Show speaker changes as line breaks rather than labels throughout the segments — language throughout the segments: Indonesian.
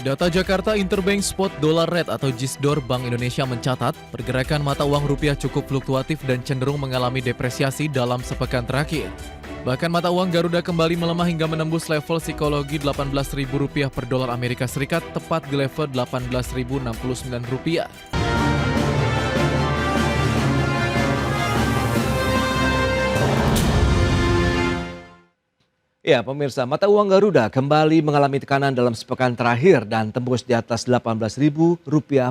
Data Jakarta Interbank Spot Dollar Rate atau JISDOR Bank Indonesia mencatat, pergerakan mata uang rupiah cukup fluktuatif dan cenderung mengalami depresiasi dalam sepekan terakhir. Bahkan mata uang Garuda kembali melemah hingga menembus level psikologi Rp18.000 per dolar Amerika Serikat, tepat di level Rp18.069.
Ya, pemirsa, mata uang Garuda kembali mengalami tekanan dalam sepekan terakhir dan tembus di atas Rp18.000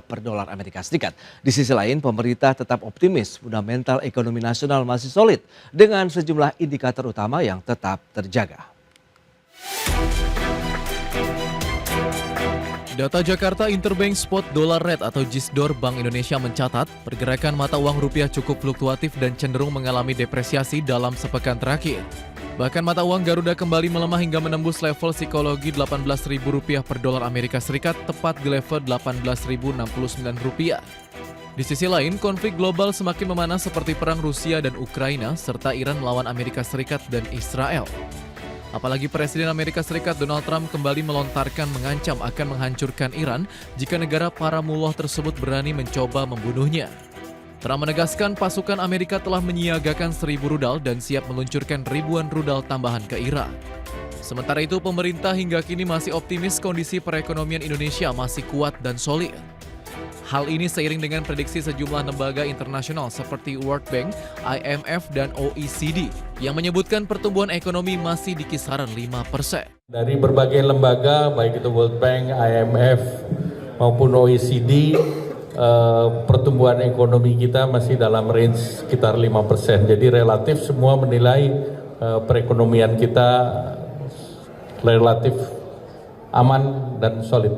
per dolar Amerika Serikat. Di sisi lain, pemerintah tetap optimis fundamental ekonomi nasional masih solid dengan sejumlah indikator utama yang tetap terjaga.
Data Jakarta Interbank Spot Dollar Rate atau JISDOR Bank Indonesia mencatat, pergerakan mata uang rupiah cukup fluktuatif dan cenderung mengalami depresiasi dalam sepekan terakhir. Bahkan mata uang Garuda kembali melemah hingga menembus level psikologi Rp18.000 per dolar Amerika Serikat, tepat di level Rp18.069. Di sisi lain, konflik global semakin memanas seperti perang Rusia dan Ukraina, serta Iran melawan Amerika Serikat dan Israel. Apalagi Presiden Amerika Serikat Donald Trump kembali melontarkan mengancam akan menghancurkan Iran jika negara para mullah tersebut berani mencoba membunuhnya. Trump menegaskan pasukan Amerika telah menyiagakan 1.000 rudal dan siap meluncurkan ribuan rudal tambahan ke Iran. Sementara itu, pemerintah hingga kini masih optimis kondisi perekonomian Indonesia masih kuat dan solid. Hal ini seiring dengan prediksi sejumlah lembaga internasional seperti World Bank, IMF, dan OECD yang menyebutkan pertumbuhan ekonomi masih di kisaran 5%.
Dari berbagai lembaga, baik itu World Bank, IMF, maupun OECD, pertumbuhan ekonomi kita masih dalam range sekitar 5%. Jadi relatif semua menilai perekonomian kita relatif aman dan solid.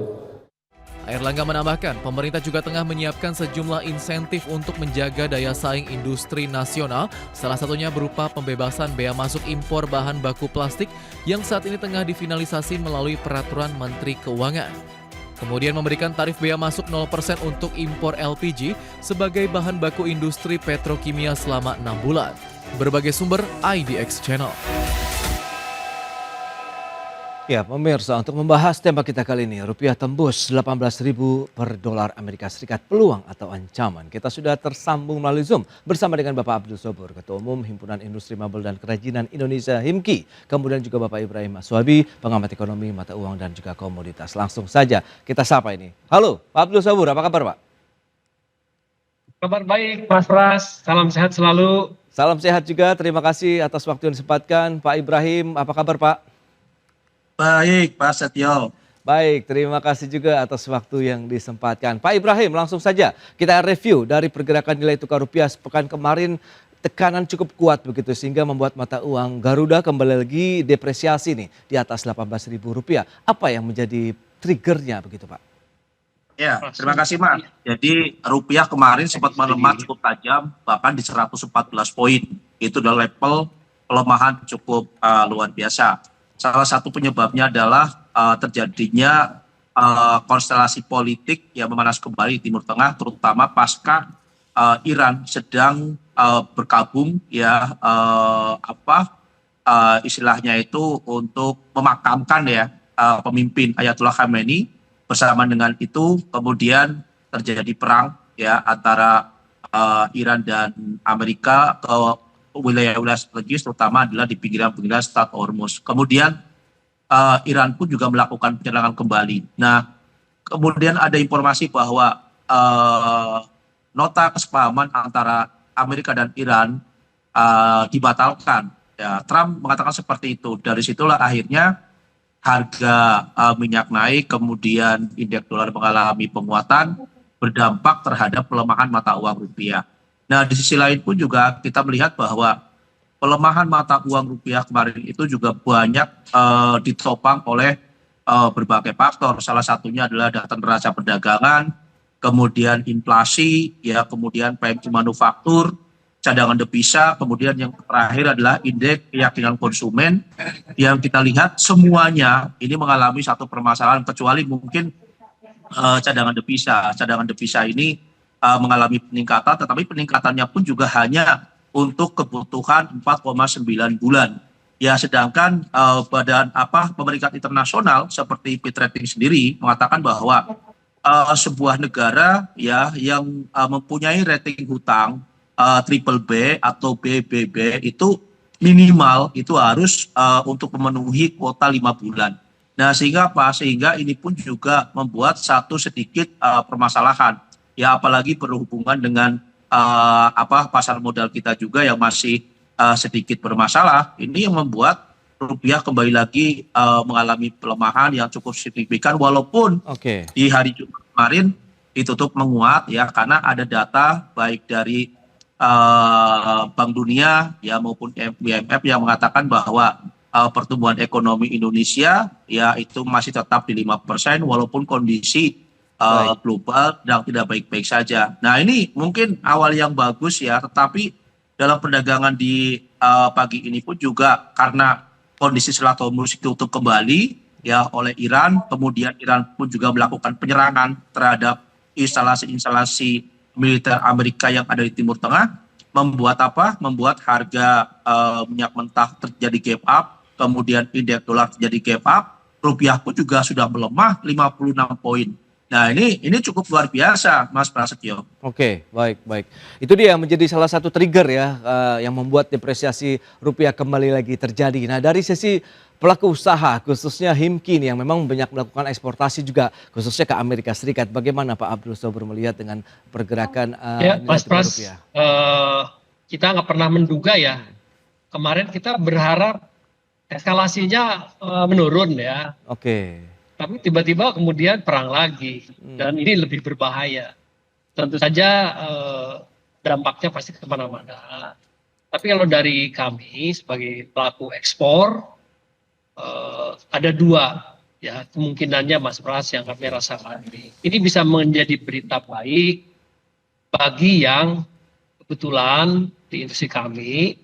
Airlangga menambahkan, pemerintah juga tengah menyiapkan sejumlah insentif untuk menjaga daya saing industri nasional, salah satunya berupa pembebasan bea masuk impor bahan baku plastik yang saat ini tengah difinalisasi melalui peraturan Menteri Keuangan. Kemudian memberikan tarif bea masuk 0% untuk impor LPG sebagai bahan baku industri petrokimia selama 6 bulan. Berbagai sumber IDX Channel.
Ya, pemirsa, untuk membahas tema kita kali ini, rupiah tembus 18.000 per dolar Amerika Serikat, peluang atau ancaman. Kita sudah tersambung melalui Zoom bersama dengan Bapak Abdul Sobur, Ketua Umum Himpunan Industri Mebel dan Kerajinan Indonesia HIMKI. Kemudian juga Bapak Ibrahim Aswabi, pengamat ekonomi, mata uang dan juga komoditas. Langsung saja kita sapa ini. Halo, Pak Abdul Sobur, apa kabar Pak?
Kabar baik, Mas Pras. Salam sehat selalu.
Salam sehat juga, terima kasih atas waktu yang disempatkan. Pak Ibrahim, apa kabar Pak?
Baik, Pak Setio.
Baik, terima kasih juga atas waktu yang disempatkan. Pak Ibrahim, langsung saja kita review dari pergerakan nilai tukar rupiah sepekan kemarin, tekanan cukup kuat begitu sehingga membuat mata uang Garuda kembali lagi depresiasi nih di atas Rp18.000. Apa yang menjadi triggernya begitu Pak?
Ya, terima kasih Mas. Jadi rupiah kemarin sempat melemah cukup tajam, bahkan di 114 poin. Itu adalah level pelemahan cukup luar biasa. Salah satu penyebabnya adalah terjadinya konstelasi politik yang memanas kembali di Timur Tengah, terutama pasca Iran sedang bergabung ya istilahnya itu untuk memakamkan ya pemimpin Ayatollah Khamenei. Bersama dengan itu kemudian terjadi perang ya antara Iran dan Amerika ke wilayah-wilayah strategis, terutama adalah di pinggiran-pinggiran Strait Hormuz. Kemudian Iran pun juga melakukan penyerangan kembali. Nah, kemudian ada informasi bahwa nota kesepahaman antara Amerika dan Iran dibatalkan. Ya, Trump mengatakan seperti itu. Dari situlah akhirnya harga minyak naik, kemudian indeks dolar mengalami penguatan, berdampak terhadap pelemahan mata uang rupiah. Nah, di sisi lain pun juga kita melihat bahwa pelemahan mata uang rupiah kemarin itu juga banyak ditopang oleh berbagai faktor. Salah satunya adalah data neraca perdagangan, kemudian inflasi, ya, kemudian PMI manufaktur, cadangan devisa, kemudian yang terakhir adalah indeks keyakinan konsumen yang kita lihat semuanya ini mengalami satu permasalahan kecuali mungkin cadangan devisa. Cadangan devisa ini mengalami peningkatan, tetapi peningkatannya pun juga hanya untuk kebutuhan 4,9 bulan. Ya, sedangkan peringkat internasional seperti Fitch Ratings sendiri mengatakan bahwa sebuah negara ya yang mempunyai rating hutang triple B atau BBB itu minimal itu harus untuk memenuhi kuota 5 bulan. Nah, sehingga apa? Sehingga ini pun juga membuat satu sedikit permasalahan. Ya, apalagi berhubungan dengan pasar modal kita juga yang masih sedikit bermasalah. Ini yang membuat rupiah kembali lagi mengalami pelemahan yang cukup signifikan, walaupun di hari Jumat kemarin ditutup menguat ya, karena ada data baik dari Bank Dunia ya maupun IMF yang mengatakan bahwa pertumbuhan ekonomi Indonesia ya itu masih tetap di 5% walaupun kondisi global sedang tidak baik-baik saja. Nah, ini mungkin awal yang bagus ya, tetapi dalam perdagangan di pagi ini pun juga karena kondisi Selat Hormuz ditutup kembali ya oleh Iran, kemudian Iran pun juga melakukan penyerangan terhadap instalasi-instalasi militer Amerika yang ada di Timur Tengah, membuat harga minyak mentah terjadi gap up, kemudian indeks dolar terjadi gap up, rupiah pun juga sudah melemah 56 poin. Nah, ini cukup luar biasa, Mas Prasetyo.
Oke, baik. Itu dia yang menjadi salah satu trigger ya yang membuat depresiasi rupiah kembali lagi terjadi. Nah, dari sisi pelaku usaha, khususnya Himki nih, yang memang banyak melakukan eksportasi juga, khususnya ke Amerika Serikat. Bagaimana Pak Abdul Sobur melihat dengan pergerakan
ya, Mas Pras,
rupiah?
Kita nggak pernah menduga ya. Kemarin kita berharap eskalasinya menurun ya.
Oke.
Tapi tiba-tiba kemudian perang lagi, dan ini lebih berbahaya. Tentu saja dampaknya pasti kemana-mana. Tapi kalau dari kami sebagai pelaku ekspor, ada dua ya kemungkinannya, Mas Pras, yang kami rasakan ini. Ini bisa menjadi berita baik bagi yang kebetulan di industri kami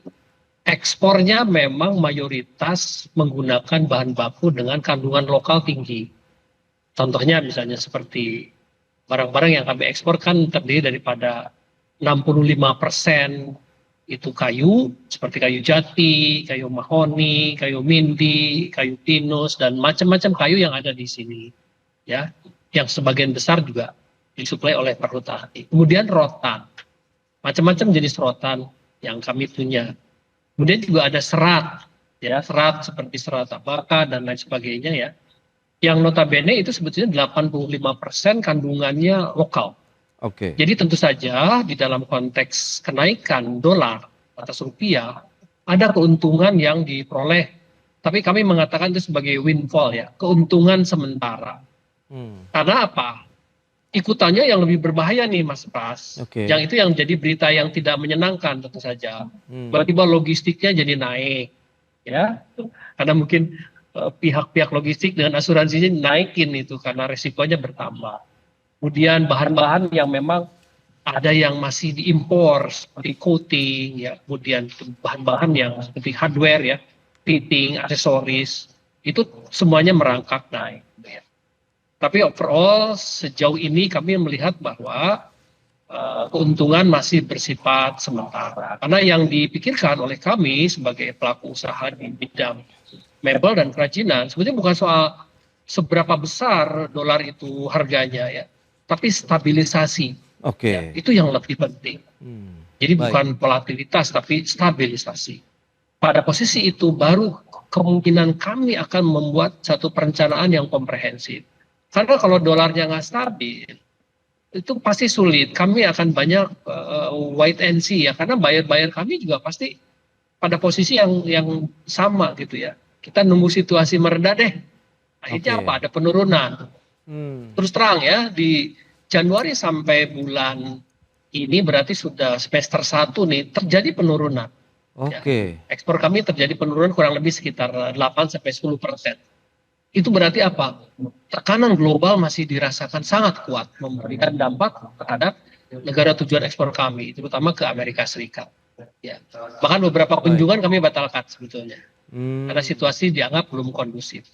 ekspornya memang mayoritas menggunakan bahan baku dengan kandungan lokal tinggi. Contohnya misalnya seperti barang-barang yang kami ekspor kan terdiri daripada 65% itu kayu, seperti kayu jati, kayu mahoni, kayu mindi, kayu pinus, dan macam-macam kayu yang ada di sini. Ya, yang sebagian besar juga disuplai oleh perhutani. Kemudian rotan, macam-macam jenis rotan yang kami punya. Kemudian juga ada serat, ya serat seperti serat tabaka dan lain sebagainya ya. Yang notabene itu sebetulnya 85% kandungannya lokal.
Oke.
Jadi tentu saja di dalam konteks kenaikan dolar atas rupiah ada keuntungan yang diperoleh. Tapi kami mengatakan itu sebagai windfall ya, keuntungan sementara. Karena apa? Ikutannya yang lebih berbahaya nih, Mas Pras. Yang itu yang jadi berita yang tidak menyenangkan tentu saja. Tiba-tiba logistiknya jadi naik, ya, karena mungkin pihak-pihak logistik dengan asuransinya naikin itu karena resikonya bertambah. Kemudian bahan-bahan yang memang ada yang masih diimpor seperti coating, ya, kemudian bahan-bahan yang seperti hardware ya, fitting, aksesoris, itu semuanya merangkak naik. Ya. Tapi overall sejauh ini kami melihat bahwa keuntungan masih bersifat sementara. Karena yang dipikirkan oleh kami sebagai pelaku usaha di bidang mebel dan kerajinan sebetulnya bukan soal seberapa besar dolar itu harganya ya, tapi stabilisasi. Ya, itu yang lebih penting. Jadi bukan volatilitas tapi stabilisasi. Pada posisi itu baru kemungkinan kami akan membuat satu perencanaan yang komprehensif. Karena kalau dolarnya nggak stabil, itu pasti sulit. Kami akan banyak wait and see ya, karena buyer-buyer kami juga pasti pada posisi yang sama gitu ya. Kita nunggu situasi meredah deh. Akhirnya apa? Ada penurunan. Terus terang ya, di Januari sampai bulan ini berarti sudah semester 1 nih terjadi penurunan. Ya. Ekspor kami terjadi penurunan kurang lebih sekitar 8-10%. Itu berarti apa? Tekanan global masih dirasakan sangat kuat, memberikan dampak terhadap negara tujuan ekspor kami, terutama ke Amerika Serikat. Ya. Bahkan beberapa kunjungan kami batalkan sebetulnya, karena situasi dianggap belum kondusif.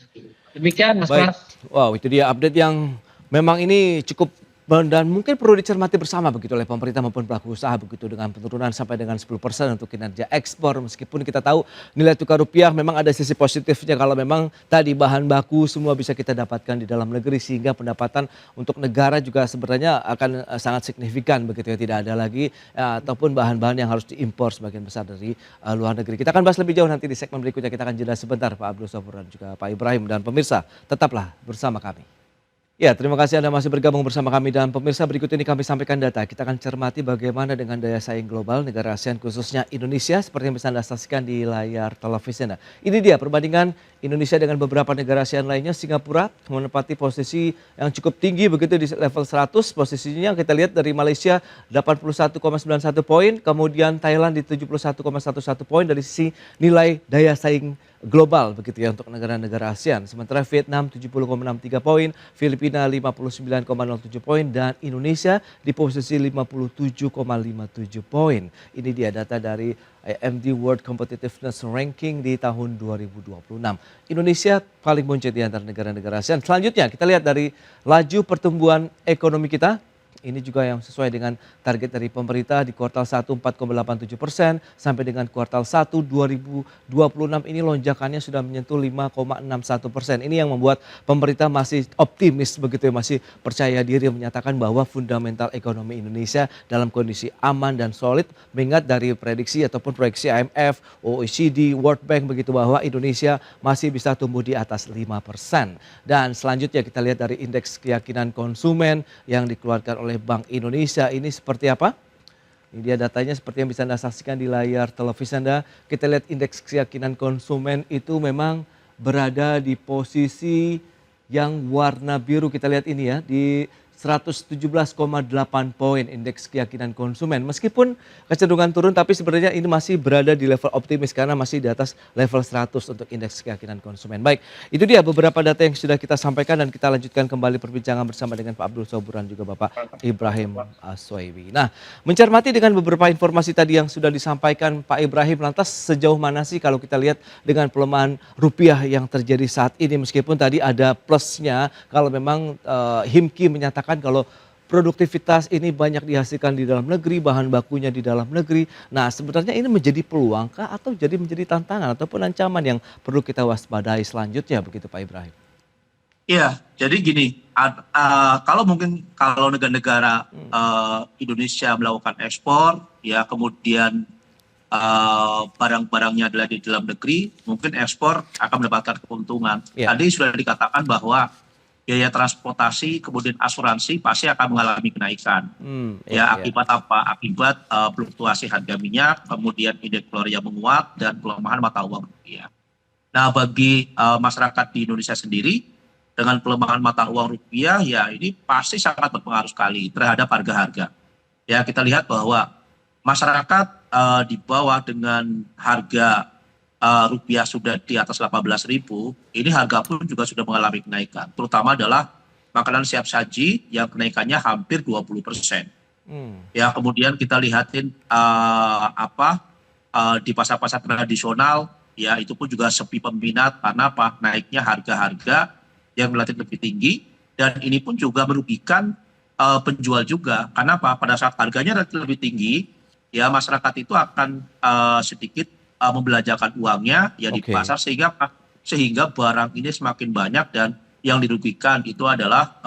Demikian, Mas Pras.
Wow, itu dia update yang memang ini cukup Dan mungkin perlu dicermati bersama begitu oleh pemerintah maupun pelaku usaha begitu dengan penurunan sampai dengan 10% untuk kinerja ekspor, meskipun kita tahu nilai tukar rupiah memang ada sisi positifnya kalau memang tadi bahan baku semua bisa kita dapatkan di dalam negeri, sehingga pendapatan untuk negara juga sebenarnya akan sangat signifikan begitu ya, tidak ada lagi ataupun bahan-bahan yang harus diimpor sebagian besar dari luar negeri. Kita akan bahas lebih jauh nanti di segmen berikutnya. Kita akan jeda sebentar Pak Abdul Sabur dan juga Pak Ibrahim, dan pemirsa tetaplah bersama kami. Ya, terima kasih Anda masih bergabung bersama kami, dan pemirsa, berikut ini kami sampaikan data. Kita akan cermati bagaimana dengan daya saing global negara ASEAN khususnya Indonesia seperti yang bisa Anda saksikan di layar televisi Anda. Ini dia perbandingan Indonesia dengan beberapa negara ASEAN lainnya. Singapura menempati posisi yang cukup tinggi begitu di level 100. Posisinya kita lihat dari Malaysia 81,91 poin, kemudian Thailand di 71,11 poin dari sisi nilai daya saing global begitu ya untuk negara-negara ASEAN. Sementara Vietnam 70,63 poin, Filipina 59,07 poin, dan Indonesia di posisi 57,57 poin. Ini dia data dari IMD World Competitiveness Ranking di tahun 2026. Indonesia paling buncit di antara negara-negara ASEAN. Selanjutnya kita lihat dari laju pertumbuhan ekonomi kita. Ini juga yang sesuai dengan target dari pemerintah di kuartal 1 4,87% sampai dengan kuartal 1 2026 ini lonjakannya sudah menyentuh 5,61%. Ini yang membuat pemerintah masih optimis begitu ya, masih percaya diri menyatakan bahwa fundamental ekonomi Indonesia dalam kondisi aman dan solid, mengingat dari prediksi ataupun proyeksi IMF, OECD, World Bank begitu bahwa Indonesia masih bisa tumbuh di atas 5%. Dan selanjutnya kita lihat dari indeks keyakinan konsumen yang dikeluarkan oleh Bank Indonesia. Ini seperti apa? Ini dia datanya seperti yang bisa Anda saksikan di layar televisi Anda. Kita lihat indeks keyakinan konsumen itu memang berada di posisi yang warna biru. Kita lihat ini ya, di 117,8 poin indeks keyakinan konsumen. Meskipun kecenderungan turun, tapi sebenarnya ini masih berada di level optimis karena masih di atas level 100 untuk indeks keyakinan konsumen. Baik, itu dia beberapa data yang sudah kita sampaikan, dan kita lanjutkan kembali perbincangan bersama dengan Pak Abdul Sabur dan juga Bapak Ibrahim Aswaibi. Nah, mencermati dengan beberapa informasi tadi yang sudah disampaikan Pak Ibrahim, lantas sejauh mana sih kalau kita lihat dengan pelemahan rupiah yang terjadi saat ini, meskipun tadi ada plusnya kalau memang HIMKI menyatakan kalau produktivitas ini banyak dihasilkan di dalam negeri, bahan bakunya di dalam negeri. Nah, sebenarnya ini menjadi peluangkah atau jadi menjadi tantangan ataupun ancaman yang perlu kita waspadai selanjutnya begitu Pak Ibrahim?
Iya, jadi gini, kalau mungkin kalau negara-negara Indonesia melakukan ekspor, ya kemudian barang-barangnya adalah di dalam negeri, mungkin ekspor akan mendapatkan keuntungan.
Ya.
Tadi sudah dikatakan bahwa biaya transportasi kemudian asuransi pasti akan mengalami kenaikan. Akibat apa? Akibat fluktuasi harga minyak, kemudian indeks dolar yang menguat, dan pelemahan mata uang rupiah. Nah, bagi masyarakat di Indonesia sendiri, dengan pelemahan mata uang rupiah, ya ini pasti sangat berpengaruh sekali terhadap harga-harga. Ya, kita lihat bahwa masyarakat di bawah dengan harga rupiah sudah di atas 18.000, ini harga pun juga sudah mengalami kenaikan. Terutama adalah makanan siap saji yang kenaikannya hampir 20%. Ya, kemudian kita lihatin di pasar-pasar tradisional, ya itu pun juga sepi peminat karena apa? Naiknya harga-harga yang relatif lebih tinggi, dan ini pun juga merugikan penjual juga. Karena apa? Pada saat harganya relatif lebih tinggi, ya masyarakat itu akan sedikit membelanjakan uangnya ya di pasar, sehingga barang ini semakin banyak dan yang dirugikan itu adalah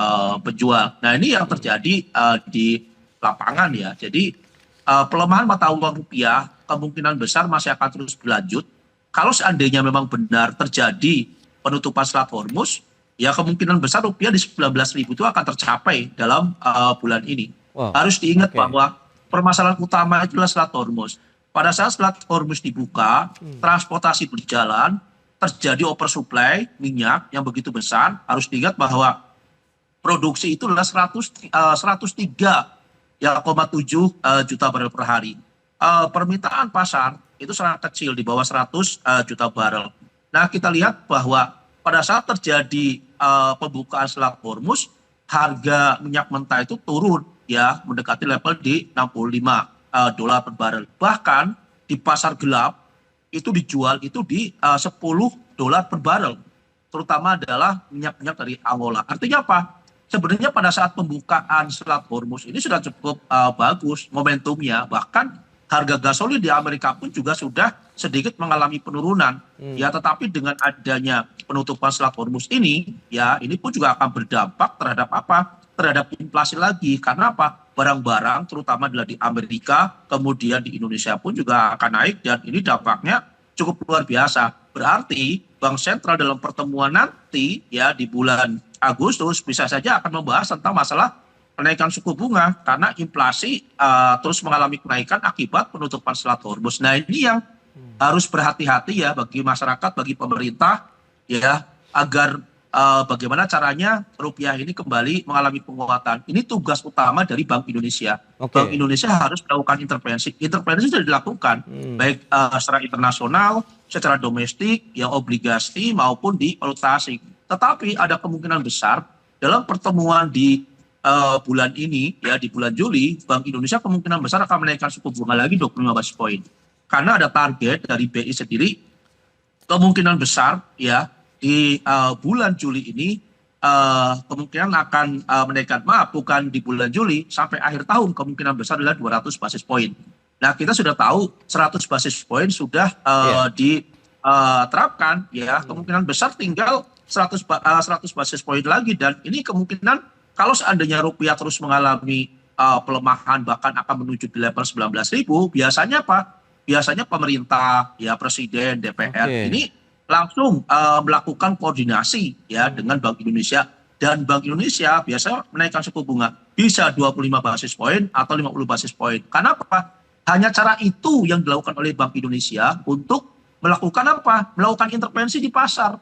penjual. Nah, ini yang terjadi di lapangan ya. Jadi pelemahan mata uang rupiah kemungkinan besar masih akan terus berlanjut. Kalau seandainya memang benar terjadi penutupan Selat Hormuz, ya kemungkinan besar rupiah di 19.000 itu akan tercapai dalam bulan ini. Harus diingat bahwa permasalahan utama itu adalah Selat Hormuz. Pada saat Selat Hormuz dibuka, transportasi berjalan, terjadi oversupply minyak yang begitu besar. Harus diingat bahwa produksi itu adalah 103,7 juta barel per hari. Permintaan pasar itu sangat kecil, di bawah 100 juta barel. Nah, kita lihat bahwa pada saat terjadi pembukaan Selat Hormuz, harga minyak mentah itu turun, ya mendekati level di $65 per barel. Bahkan di pasar gelap itu dijual itu di $10 per barel. Terutama adalah minyak-minyak dari Angola. Artinya apa? sebenarnya pada saat pembukaan Selat Hormuz ini sudah cukup bagus momentumnya. Bahkan harga gasolin di Amerika pun juga sudah sedikit mengalami penurunan. Ya, tetapi dengan adanya penutupan Selat Hormuz ini, ya ini pun juga akan berdampak terhadap apa? Terhadap inflasi lagi. Karena apa? Barang-barang terutama adalah di Amerika, kemudian di Indonesia pun juga akan naik dan ini dampaknya cukup luar biasa. Berarti Bank Sentral dalam pertemuan nanti ya di bulan Agustus bisa saja akan membahas tentang masalah kenaikan suku bunga karena inflasi terus mengalami kenaikan akibat penutupan Selat Hormuz. Nah, ini yang harus berhati-hati ya bagi masyarakat, bagi pemerintah ya agar bagaimana caranya rupiah ini kembali mengalami penguatan. Ini tugas utama dari Bank Indonesia. Bank Indonesia harus melakukan intervensi. Intervensi sudah dilakukan baik secara internasional, secara domestik, ya obligasi maupun di valuta asing. Tetapi ada kemungkinan besar dalam pertemuan di bulan ini ya di bulan Juli Bank Indonesia kemungkinan besar akan menaikkan suku bunga lagi 25 basis poin. Karena ada target dari BI sendiri kemungkinan besar ya di bulan Juli ini kemungkinan akan menaikkan bukan di bulan Juli sampai akhir tahun kemungkinan besar adalah 200 basis poin. Nah, kita sudah tahu 100 basis poin sudah diterapkan ya kemungkinan besar tinggal 100 basis poin lagi dan ini kemungkinan kalau seandainya rupiah terus mengalami pelemahan bahkan akan menuju di level 19.000, biasanya apa? Biasanya pemerintah, ya presiden, DPR ini langsung melakukan koordinasi ya dengan Bank Indonesia dan Bank Indonesia biasa menaikkan suku bunga bisa 25 basis poin atau 50 basis poin. Karena apa? Hanya cara itu yang dilakukan oleh Bank Indonesia untuk melakukan apa? Melakukan intervensi di pasar.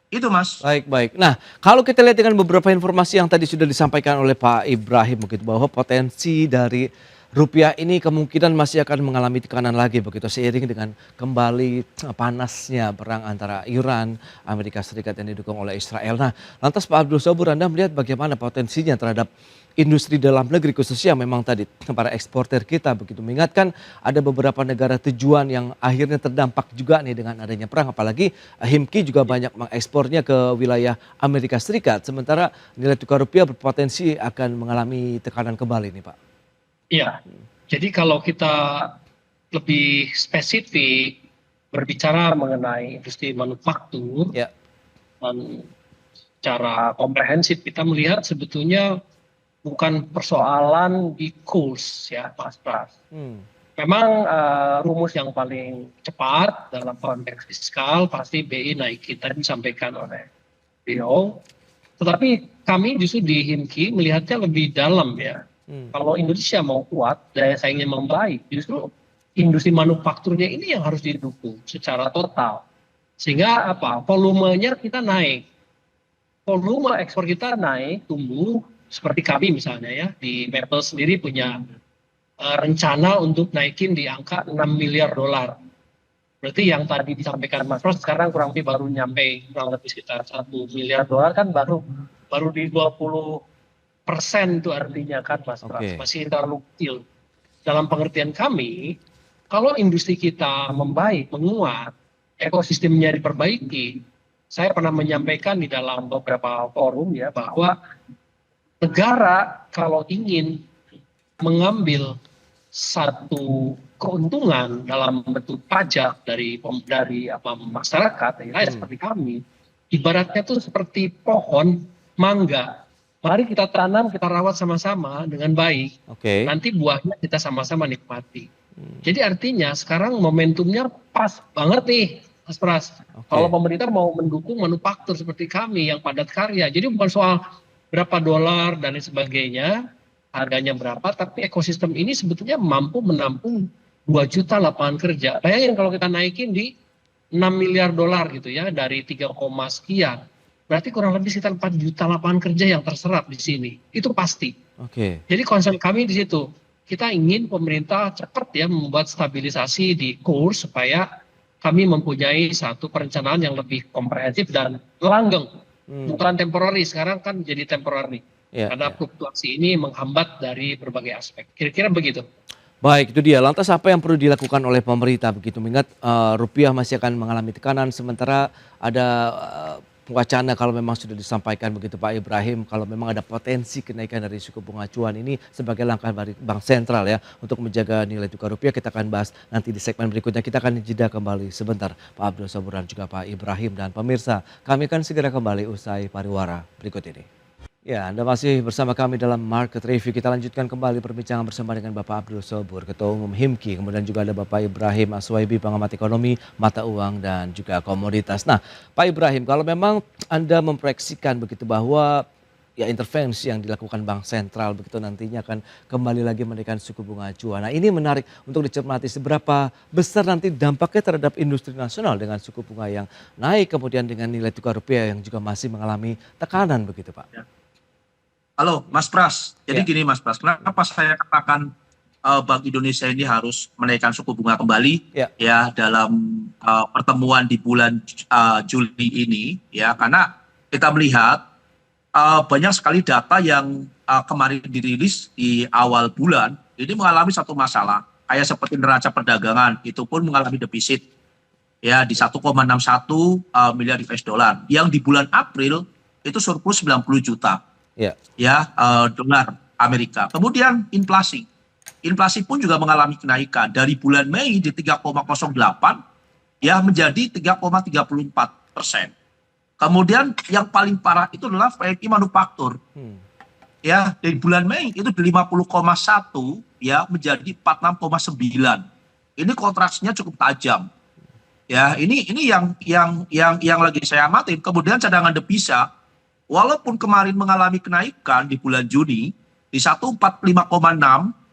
Itu Mas.
Baik. Nah, kalau kita lihat dengan beberapa informasi yang tadi sudah disampaikan oleh Pak Ibrahim begitu bahwa potensi dari rupiah ini kemungkinan masih akan mengalami tekanan lagi begitu seiring dengan kembali panasnya perang antara Iran, Amerika Serikat yang didukung oleh Israel. Nah, lantas Pak Abdul Sobur, Anda melihat bagaimana potensinya terhadap industri dalam negeri khususnya memang tadi para eksportir kita begitu mengingatkan ada beberapa negara tujuan yang akhirnya terdampak juga nih dengan adanya perang apalagi Himki juga banyak mengekspornya ke wilayah Amerika Serikat sementara nilai tukar rupiah berpotensi akan mengalami tekanan kembali nih Pak.
Iya, jadi kalau kita lebih spesifik berbicara mengenai industri manufaktur dan secara komprehensif kita melihat sebetulnya bukan persoalan di kurs ya Mas Pras. Memang rumus yang paling cepat dalam konteks fiskal pasti BI naikin tadi disampaikan oleh beliau. Tetapi kami justru di Himki melihatnya lebih dalam ya. Kalau Indonesia mau kuat, daya saingnya membaik, justru industri manufakturnya ini yang harus didukung secara total. Sehingga apa? Volumenya kita naik. Volume ekspor kita naik, tumbuh. Seperti kami misalnya ya, di Maple sendiri punya rencana untuk naikin di angka 6 miliar dolar. Berarti yang tadi disampaikan Mas Ros sekarang kurang lebih baru nyampe kurang lebih sekitar 1 miliar dolar kan baru di 20% itu artinya kan Mas Ros. Masih terlalu kecil. Dalam pengertian kami, kalau industri kita membaik, menguat, ekosistemnya diperbaiki, saya pernah menyampaikan di dalam beberapa forum ya bahwa negara kalau ingin mengambil satu keuntungan dalam bentuk pajak dari masyarakat seperti kami, ibaratnya itu seperti pohon mangga. Mari kita tanam, kita rawat sama-sama dengan baik. Nanti buahnya kita sama-sama nikmati. Jadi artinya sekarang momentumnya pas banget nih, Mas Pras. Kalau pemerintah mau mendukung manufaktur seperti kami yang padat karya, jadi bukan soal berapa dolar dan sebagainya, harganya berapa, tapi ekosistem ini sebetulnya mampu menampung 2 juta lapangan kerja. Bayangin kalau kita naikin di 6 miliar dolar gitu ya, dari 3, sekian. Berarti kurang lebih sekitar 4 juta lapangan kerja yang terserap di sini. Itu pasti. Jadi concern kami di situ. Kita ingin pemerintah cepat ya membuat stabilisasi di kurs supaya kami mempunyai satu perencanaan yang lebih komprehensif dan langgeng. Bukan temporary, sekarang kan jadi temporary. Karena fluktuasi ini menghambat dari berbagai aspek. Kira-kira begitu.
Baik, itu dia. Lantas apa yang perlu dilakukan oleh pemerintah begitu? Mengingat rupiah masih akan mengalami tekanan sementara ada wacana kalau memang sudah disampaikan begitu Pak Ibrahim, kalau memang ada potensi kenaikan dari suku bunga acuan ini sebagai langkah dari Bank Sentral ya untuk menjaga nilai tukar rupiah, kita akan bahas nanti di segmen berikutnya. Kita akan jeda kembali sebentar Pak Abdul Sabur dan juga Pak Ibrahim, dan pemirsa kami akan segera kembali usai pariwara berikut ini. Ya, Anda masih bersama kami dalam Market Review. Kita lanjutkan kembali perbincangan bersama dengan Bapak Abdul Sabur, Ketua Umum HIMKI. Kemudian juga ada Bapak Ibrahim Aswaibi, pengamat ekonomi, mata uang, dan juga komoditas. Nah, Pak Ibrahim, kalau memang Anda memproyeksikan begitu bahwa ya intervensi yang dilakukan Bank Sentral begitu nantinya akan kembali lagi menaikkan suku bunga acuan. Nah, ini menarik untuk dicermati seberapa besar nanti dampaknya terhadap industri nasional dengan suku bunga yang naik, kemudian dengan nilai tukar rupiah yang juga masih mengalami tekanan begitu, Pak.
Ya. Halo Mas Pras, jadi gini Mas Pras, kenapa saya katakan Bank Indonesia ini harus menaikkan suku bunga kembali ya dalam pertemuan di bulan Juli ini ya, karena kita melihat banyak sekali data yang kemarin dirilis di awal bulan ini mengalami satu masalah, kayak seperti neraca perdagangan itu pun mengalami defisit ya di 1,61 miliar US dollar, yang di bulan April itu surplus 90 juta. Dolar Amerika. Kemudian inflasi pun juga mengalami kenaikan dari bulan Mei di 3,08 ya menjadi 3,34%. Kemudian yang paling parah itu adalah PMI manufaktur. Ya, dari bulan Mei itu di 50,1 ya menjadi 46,9. Ini kontraksinya cukup tajam. Ya, ini yang lagi saya amatin. Kemudian cadangan devisa walaupun kemarin mengalami kenaikan di bulan Juni di 145,6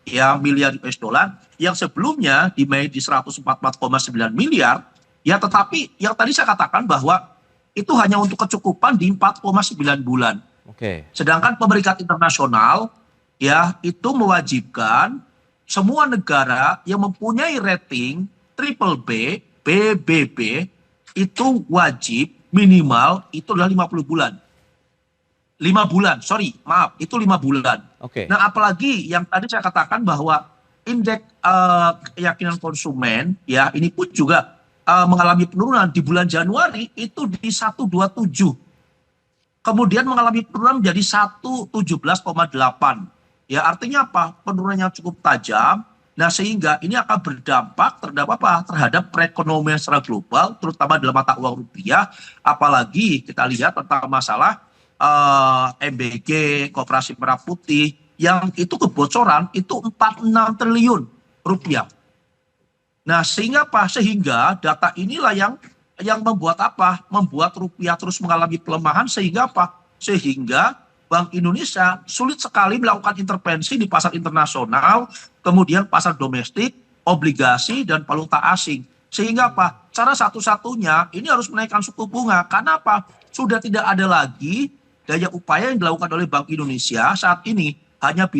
ya miliar US dollar, yang sebelumnya di Mei di 144,9 miliar ya, tetapi yang tadi saya katakan bahwa itu hanya untuk kecukupan di 4,9 bulan. Sedangkan peringkat internasional ya itu mewajibkan semua negara yang mempunyai rating triple B, BBB itu wajib minimal itu adalah 50 bulan. 5 bulan, itu 5 bulan. Nah, apalagi yang tadi saya katakan bahwa indeks keyakinan konsumen ya ini pun juga mengalami penurunan di bulan Januari itu di 127. Kemudian mengalami penurunan menjadi 117,8. Ya, artinya apa? Penurunannya cukup tajam. Nah, sehingga ini akan berdampak terhadap perekonomian secara global, terutama dalam mata uang rupiah. Apalagi kita lihat tentang masalah MBG, Koperasi Merah Putih, yang itu kebocoran itu 46 triliun rupiah. Nah, sehingga apa? Sehingga data inilah yang membuat apa? Membuat rupiah terus mengalami pelemahan, sehingga apa? Sehingga Bank Indonesia sulit sekali melakukan intervensi di pasar internasional, kemudian pasar domestik, obligasi, dan valuta asing. Sehingga apa? Cara satu-satunya ini harus menaikkan suku bunga. Karena apa? Sudah tidak ada lagi daya upaya yang dilakukan oleh Bank Indonesia saat ini hanya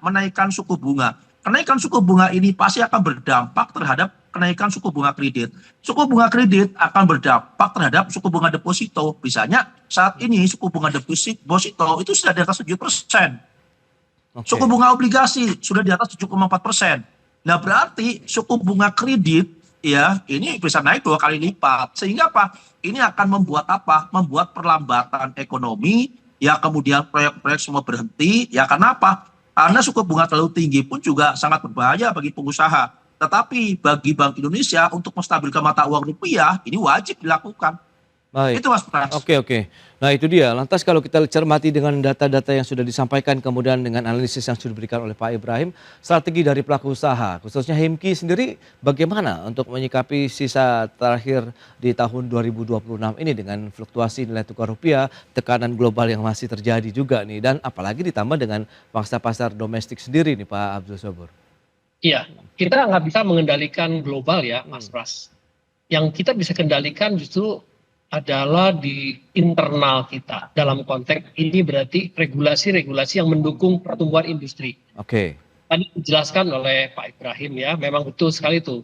menaikkan suku bunga. Kenaikan suku bunga ini pasti akan berdampak terhadap kenaikan suku bunga kredit. Suku bunga kredit akan berdampak terhadap suku bunga deposito. Misalnya saat ini suku bunga deposito itu sudah di atas 7%. Suku bunga obligasi sudah di atas 7,4%. Nah, berarti suku bunga kredit ya ini bisa naik 2 kali lipat. Sehingga apa? Ini akan membuat apa? Membuat perlambatan ekonomi, ya kemudian proyek-proyek semua berhenti. Ya karena apa? Karena suku bunga terlalu tinggi pun juga sangat berbahaya bagi pengusaha. Tetapi bagi Bank Indonesia untuk menstabilkan mata uang rupiah ini wajib dilakukan.
Baik.
Itu Mas Pras.
Oke. Nah itu dia. Lantas kalau kita cermati dengan data-data yang sudah disampaikan, kemudian dengan analisis yang sudah diberikan oleh Pak Ibrahim, strategi dari pelaku usaha, khususnya HIMKI sendiri bagaimana untuk menyikapi sisa terakhir di tahun 2026 ini dengan fluktuasi nilai tukar rupiah, tekanan global yang masih terjadi juga nih, dan apalagi ditambah dengan pangsa pasar domestik sendiri nih Pak Abdul Sabur.
Iya, kita nggak bisa mengendalikan global ya Mas Pras. Yang kita bisa kendalikan justru adalah di internal kita. Dalam konteks ini berarti regulasi-regulasi yang mendukung pertumbuhan industri. Tadi dijelaskan oleh Pak Ibrahim ya, memang betul sekali itu.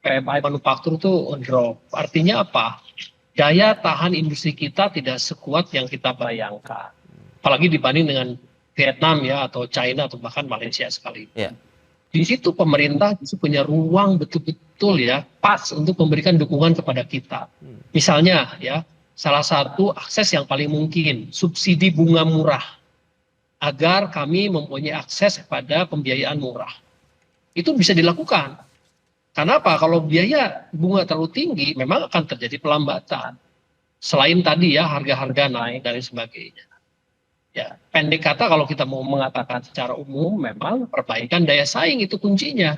PMI manufaktur itu drop. Artinya apa? Daya tahan industri kita tidak sekuat yang kita bayangkan. Apalagi dibanding dengan Vietnam ya, atau China, atau bahkan Malaysia sekali. Di situ pemerintah justru punya ruang betul-betul ya pas untuk memberikan dukungan kepada kita. Misalnya ya, salah satu akses yang paling mungkin, subsidi bunga murah, agar kami mempunyai akses kepada pembiayaan murah. Itu bisa dilakukan. Karena apa? Kalau biaya bunga terlalu tinggi, memang akan terjadi pelambatan. Selain tadi ya, harga-harga naik dan lain sebagainya. Ya, pendek kata kalau kita mau mengatakan secara umum, memang perbaikan daya saing itu kuncinya.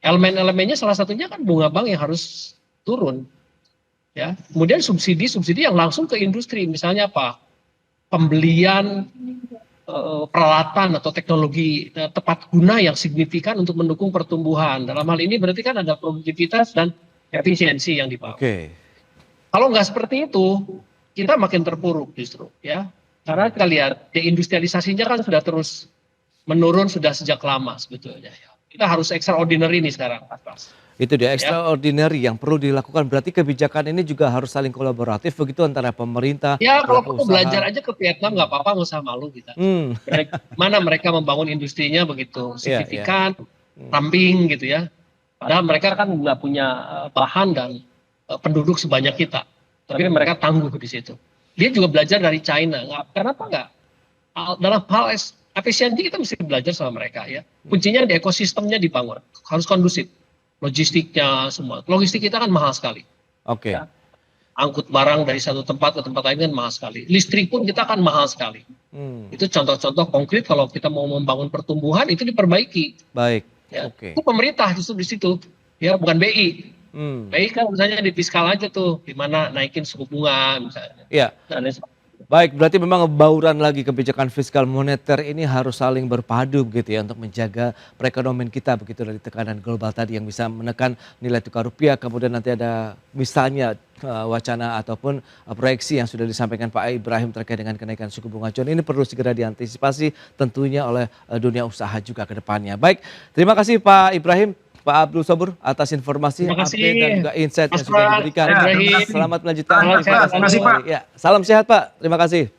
Elemen-elemennya salah satunya kan bunga bank yang harus turun. Ya, kemudian subsidi yang langsung ke industri, misalnya apa? Pembelian peralatan atau teknologi tepat guna yang signifikan untuk mendukung pertumbuhan. Dalam hal ini berarti kan ada produktivitas dan efisiensi yang dibangun.
Oke.
Kalau nggak seperti itu, kita makin terpuruk justru, ya. Karena kita lihat deindustrialisasinya kan sudah terus menurun sudah sejak lama sebetulnya. Kita harus extraordinary nih sekarang, Mas.
Itu dia extraordinary yang perlu dilakukan. Berarti kebijakan ini juga harus saling kolaboratif begitu antara pemerintah.
Ya kalau
pelaku
perlu belajar aja ke Vietnam nggak apa-apa, nggak usah malu kita. Mana mereka membangun industrinya begitu signifikan, ramping gitu ya. Padahal mereka kan nggak punya bahan dan penduduk sebanyak kita, tapi mereka tangguh di situ. Dia juga belajar dari China. Kenapa nggak? Dalam hal efisiensi kita mesti belajar sama mereka ya. Kuncinya di ekosistemnya dibangun, harus kondusif. Logistiknya semua. Logistik kita kan mahal sekali.
Oke.
Ya. Angkut barang dari satu tempat ke tempat lain kan mahal sekali. Listrik pun kita kan mahal sekali. Itu contoh-contoh konkret kalau kita mau membangun pertumbuhan itu diperbaiki.
Baik.
Ya.
Oke.
Itu pemerintah justru di situ. Ya, bukan BI. BI kan misalnya di fiskal aja tuh, di mana naikin suku bunga misalnya.
Iya. Baik, berarti memang bauran lagi kebijakan fiskal moneter ini harus saling berpadu begitu ya untuk menjaga perekonomian kita begitu dari tekanan global tadi yang bisa menekan nilai tukar rupiah. Kemudian nanti ada misalnya wacana ataupun proyeksi yang sudah disampaikan Pak Ibrahim terkait dengan kenaikan suku bunga acuan. Ini perlu segera diantisipasi tentunya oleh dunia usaha juga ke depannya. Baik, terima kasih Pak Ibrahim. Pak Abdul Sobur atas informasi, update dan juga insight yang sudah diberikan.
Ibrahim.
Selamat melanjutkan.
Terima kasih, Pak.
Ya, salam sehat Pak. Terima kasih.